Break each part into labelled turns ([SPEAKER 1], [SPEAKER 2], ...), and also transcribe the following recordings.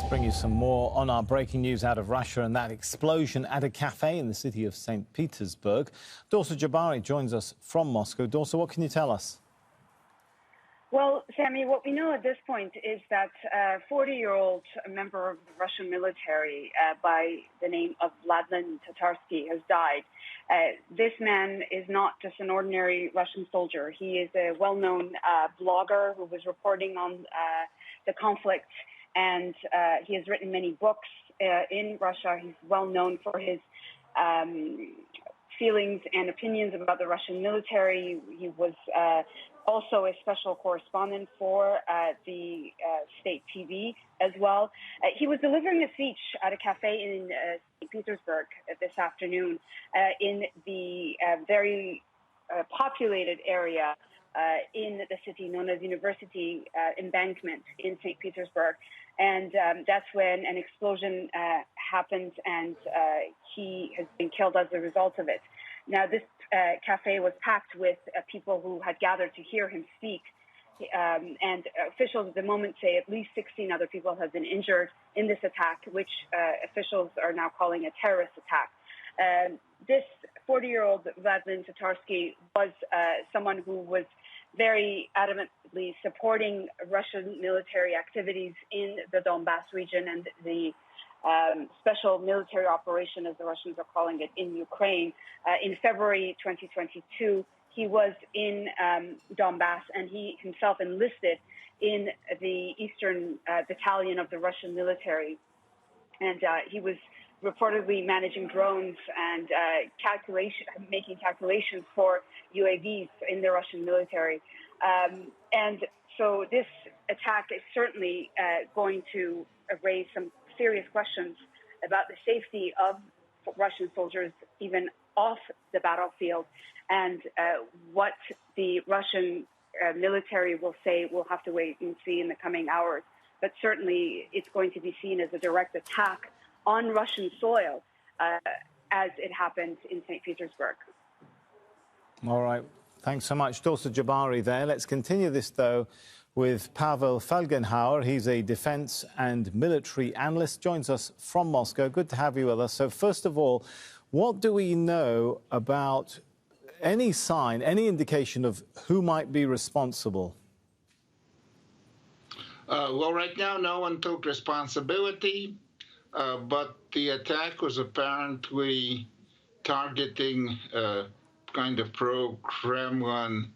[SPEAKER 1] Bring you some more on our breaking news out of Russia and that explosion at a cafe in the city of Saint Petersburg. Dorsa Jabari joins us from Moscow. Dorsa, what can you tell us?
[SPEAKER 2] Well, Sammy, what we know at this point is that a 40-year-old member of the Russian military by the name of Vladlen Tatarsky has died. This man is not just an ordinary Russian soldier. He is a well-known blogger who was reporting on the conflict, and he has written many books in Russia. He's well known for his feelings and opinions about the Russian military. He was also a special correspondent for the state TV as well. He was delivering a speech at a cafe in St. Petersburg this afternoon in the very populated area in the city known as University Embankment in St. Petersburg. And that's when an explosion happened, and he has been killed as a result of it. Now, this cafe was packed with people who had gathered to hear him speak. And officials at the moment say at least 16 other people have been injured in this attack, which officials are now calling a terrorist attack. This 40-year-old Vladlen Tatarsky was someone who was very adamantly supporting Russian military activities in the Donbass region and the special military operation, as the Russians are calling it, in Ukraine. In February 2022, he was in Donbass, and he himself enlisted in the Eastern Battalion of the Russian military. And he was reportedly managing drones and making calculations for UAVs in the Russian military. And so this attack is certainly going to raise some serious questions about the safety of Russian soldiers, even off the battlefield, and what the Russian military will say. We'll have to wait and see in the coming hours. But certainly it's going to be seen as a direct attack on Russian soil, as it happened in St. Petersburg.
[SPEAKER 1] All right. Thanks so much, Dorsa Jabari there. Let's continue this, though, with Pavel Felgenhauer. He's a defense and military analyst, joins us from Moscow. Good to have you with us. So first of all, what do we know about any sign, any indication of who might be responsible?
[SPEAKER 3] Well, right now, no one took responsibility, but the attack was apparently targeting kind of pro-Kremlin,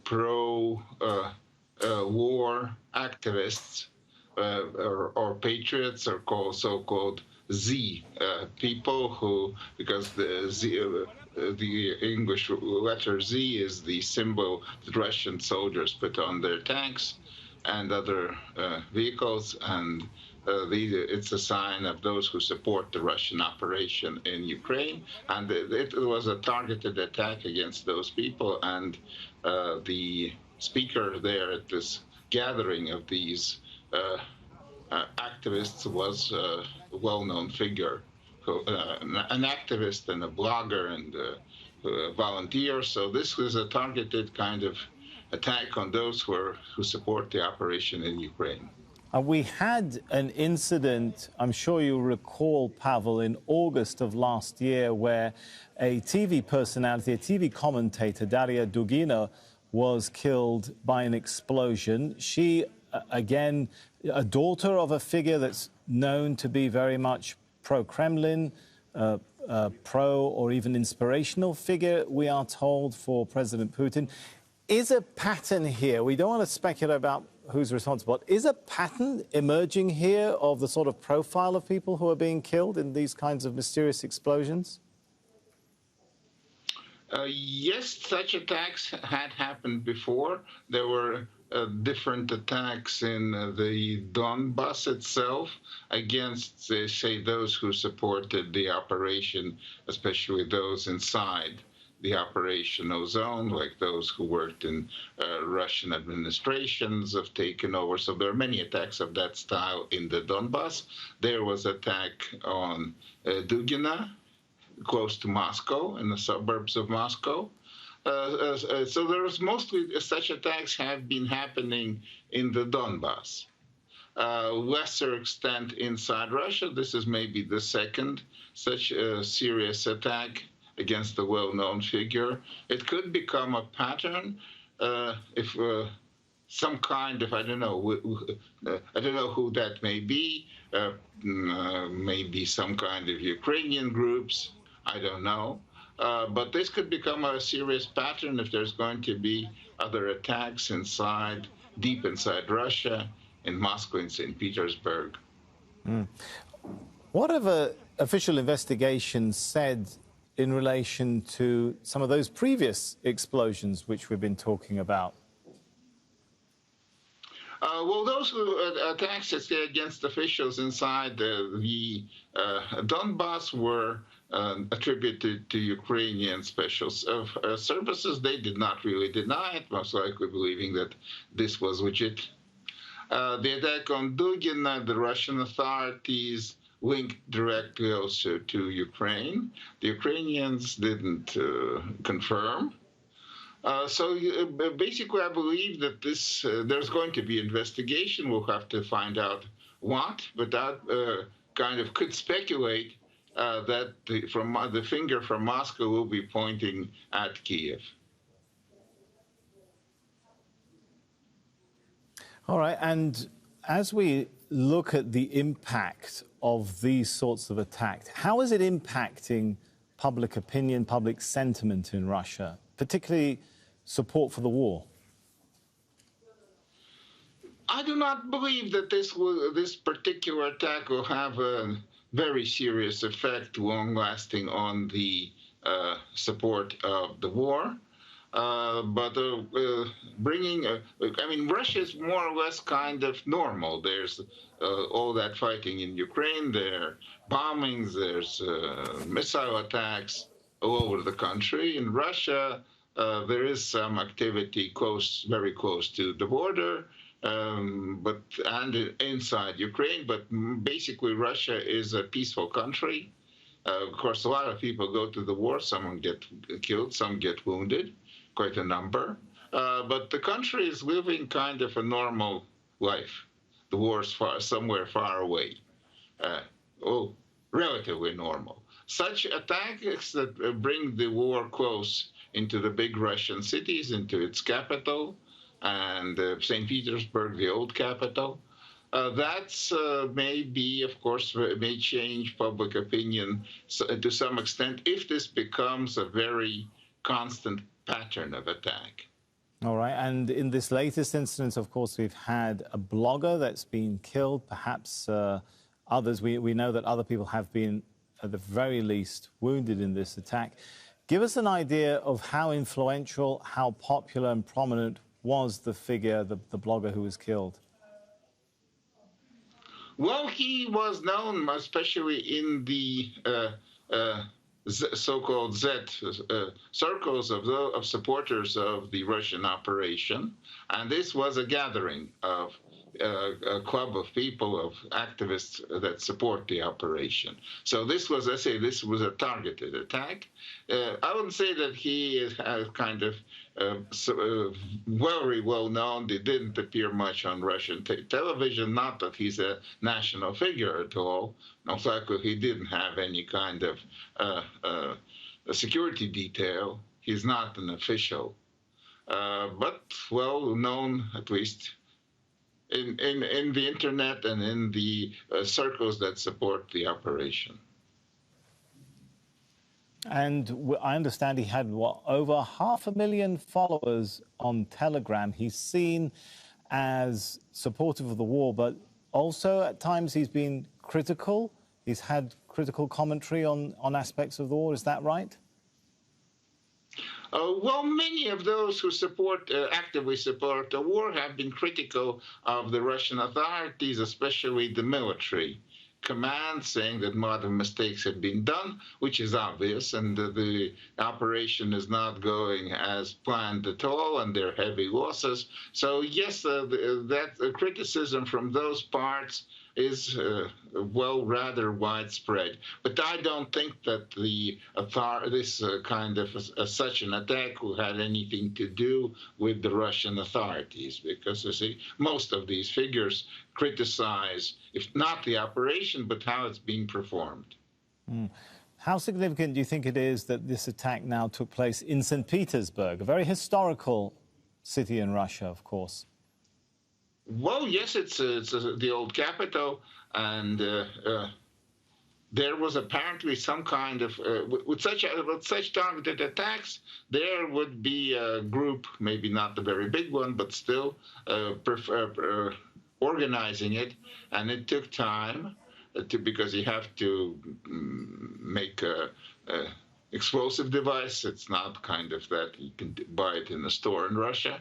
[SPEAKER 3] pro-war activists or patriots, or so-called Z people who, because the English letter Z is the symbol that Russian soldiers put on their tanks and other vehicles, and it's a sign of those who support the Russian operation in Ukraine. And it was a targeted attack against those people. And the speaker there at this gathering of these activists was a well-known figure, an activist and a blogger and a volunteer. So this was a targeted kind of attack on those who support the operation in Ukraine.
[SPEAKER 1] We had an incident, I'm sure you recall, Pavel, in August of last year, where a TV personality, a TV commentator, Daria Dugina, was killed by an explosion. She, again, a daughter of a figure that's known to be very much pro-Kremlin, pro or even inspirational figure, we are told, for President Putin. Is a pattern here, we don't want to speculate about who's responsible, is a pattern emerging here of the sort of profile of people who are being killed in these kinds of mysterious explosions?
[SPEAKER 3] Yes, such attacks had happened before. There were different attacks in the Donbass itself against, say, those who supported the operation, especially those inside the operational zone, like those who worked in Russian administrations have taken over. So there are many attacks of that style in the Donbass. There was attack on Dugina, close to Moscow, in the suburbs of Moscow. So there's mostly such attacks have been happening in the Donbass. lesser extent inside Russia. This is maybe the second such a serious attack against a well-known figure. It could become a pattern if some kind of, I don't know who that may be, maybe some kind of Ukrainian groups, I don't know. But this could become a serious pattern if there's going to be other attacks deep inside Russia, in Moscow and Saint Petersburg.
[SPEAKER 1] What have official investigations said in relation to some of those previous explosions which we've been talking about?
[SPEAKER 3] Well, those attacks against officials inside the Donbass were attributed to Ukrainian special services. They did not really deny it, most likely believing that this was legit. The attack on Dugin, the Russian authorities linked directly also to Ukraine. The Ukrainians didn't confirm. So basically, I believe that there's going to be investigation. We'll have to find out what, but that kind of could speculate that the finger from Moscow will be pointing at Kiev.
[SPEAKER 1] All right, and as we look at the impact of these sorts of attacks, how is it impacting public opinion, public sentiment in Russia, particularly support for the war?
[SPEAKER 3] I do not believe that this particular attack will have a very serious effect, long-lasting, on the support of the war. But bringing, I mean, Russia is more or less kind of normal. There's all that fighting in Ukraine, there are bombings, there's missile attacks all over the country. In Russia, there is some activity very close to the border, and inside Ukraine. But basically, Russia is a peaceful country. Of course, a lot of people go to the war. Some get killed, some get wounded, quite a number. But the country is living kind of a normal life. The war is somewhere far away. Relatively normal. Such attacks that bring the war close into the big Russian cities, into its capital, and Saint Petersburg, the old capital, that's maybe, of course, may change public opinion to some extent if this becomes a very constant pattern of attack.
[SPEAKER 1] All right, and in this latest incident, of course, we've had a blogger that's been killed, perhaps others. We know that other people have been, at the very least, wounded in this attack. Give us an idea of how influential, how popular and prominent was the figure, the blogger who was killed?
[SPEAKER 3] Well, he was known, especially in the so-called Z circles of supporters of the Russian operation. And this was a gathering of a club of people, of activists that support the operation. So this was, I say, this was a targeted attack. I wouldn't say that he is kind of very well known. He didn't appear much on Russian television, not that he's a national figure at all. Most likely he didn't have any kind of a security detail. He's not an official, but well known, at least in the internet and in the circles that support the operation.
[SPEAKER 1] And I understand he had, what, over 500,000 followers on Telegram. He's seen as supportive of the war, but also at times he's been critical. He's had critical commentary on aspects of the war. Is that right?
[SPEAKER 3] Well, many of those who actively support the war have been critical of the Russian authorities, especially the military command, saying that a lot of mistakes had been done, which is obvious, and the operation is not going as planned at all, and there are heavy losses. So yes, that criticism from those parts is rather widespread. But I don't think that this kind of such an attack had anything to do with the Russian authorities, because you see, most of these figures criticize, if not the operation, but how it's being performed.
[SPEAKER 1] How significant do you think it is that this attack now took place in Saint Petersburg, a very historical city in Russia, of course?
[SPEAKER 3] Well, yes, it's the old capital, and there was apparently some kind of with such targeted attacks, there would be a group, maybe not the very big one, but still organizing it, and it took time because you have to make a explosive device. It's not kind of that you can buy it in a store in Russia.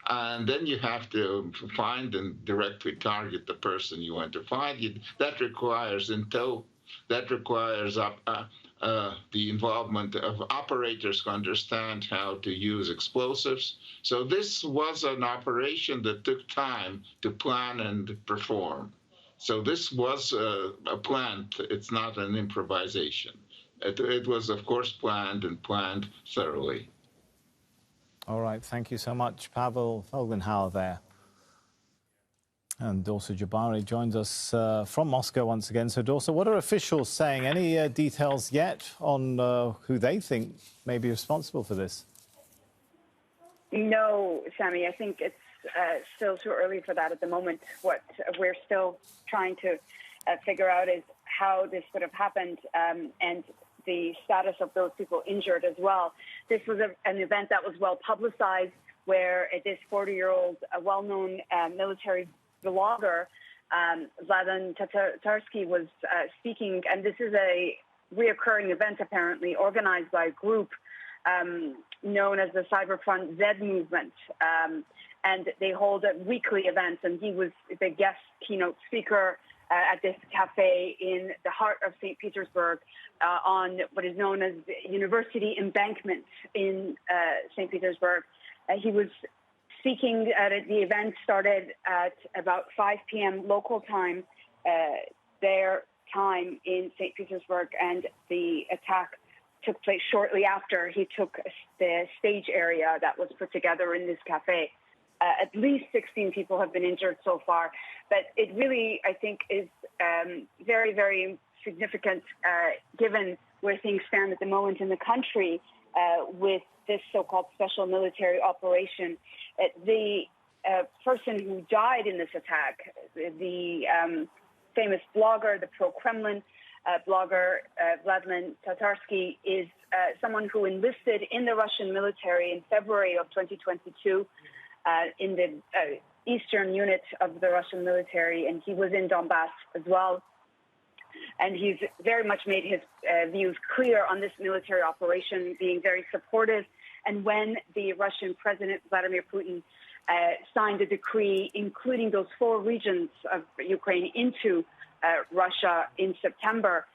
[SPEAKER 3] And then you have to find and directly target the person you want to find. That requires intel. That requires the involvement of operators who understand how to use explosives. So this was an operation that took time to plan and perform. So this was a plan. It's not an improvisation. It was, of course, planned and planned thoroughly.
[SPEAKER 1] All right, thank you so much, Pavel Felgenhauer there. And Dorsa Jabari joins us from Moscow once again. So, Dorsa, what are officials saying? Any details yet on who they think may be responsible for this?
[SPEAKER 2] No, Sammy, I think it's still too early for that at the moment. What we're still trying to figure out is how this could have happened and the status of those people injured as well. This was an event that was well publicized, where this 40-year-old, well-known military blogger, Vladlen Tatarsky, was speaking. And this is a reoccurring event, apparently, organized by a group known as the Cyberfront Z movement. And they hold weekly events, and he was the guest keynote speaker at this cafe in the heart of Saint Petersburg on what is known as the University Embankment in Saint Petersburg. He was speaking at the event started at about 5 p.m. local time, their time in Saint Petersburg, and the attack took place shortly after he took the stage area that was put together in this cafe. At least 16 people have been injured so far, but it really, I think, is very, very significant given where things stand at the moment in the country with this so-called special military operation. The person who died in this attack, the famous blogger, the pro-Kremlin blogger, Vladlen Tatarsky, is someone who enlisted in the Russian military in February of 2022 in the eastern unit of the Russian military, and he was in Donbass as well. And he's very much made his views clear on this military operation, being very supportive. And when the Russian President Vladimir Putin signed a decree including those 4 regions of Ukraine into Russia in September,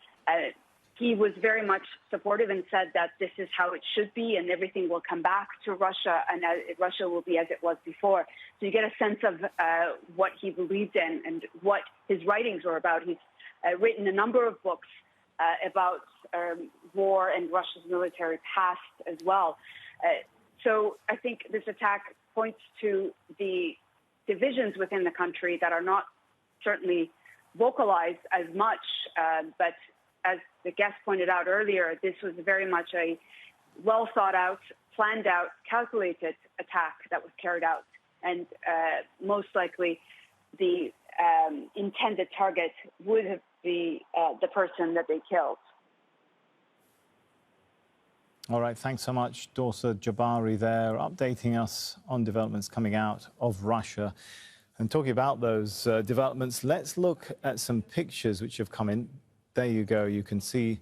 [SPEAKER 2] he was very much supportive and said that this is how it should be and everything will come back to Russia and Russia will be as it was before. So you get a sense of what he believed in and what his writings were about. He's written a number of books about war and Russia's military past as well. So I think this attack points to the divisions within the country that are not certainly vocalized as much, but as the guest pointed out earlier, this was very much a well thought out, planned out, calculated attack that was carried out. And most likely the intended target would have been the person that they killed.
[SPEAKER 1] All right, thanks so much, Dorsa Jabari there, updating us on developments coming out of Russia. And talking about those developments, let's look at some pictures which have come in. There you go. You can see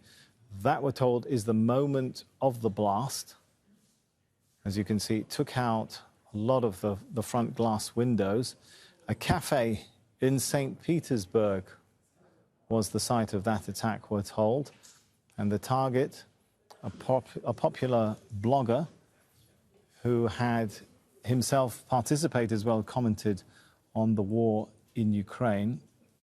[SPEAKER 1] that, we're told, is the moment of the blast. As you can see, it took out a lot of the front glass windows. A cafe in Saint Petersburg was the site of that attack, we're told. And the target, a popular blogger who had himself participated as well, commented on the war in Ukraine.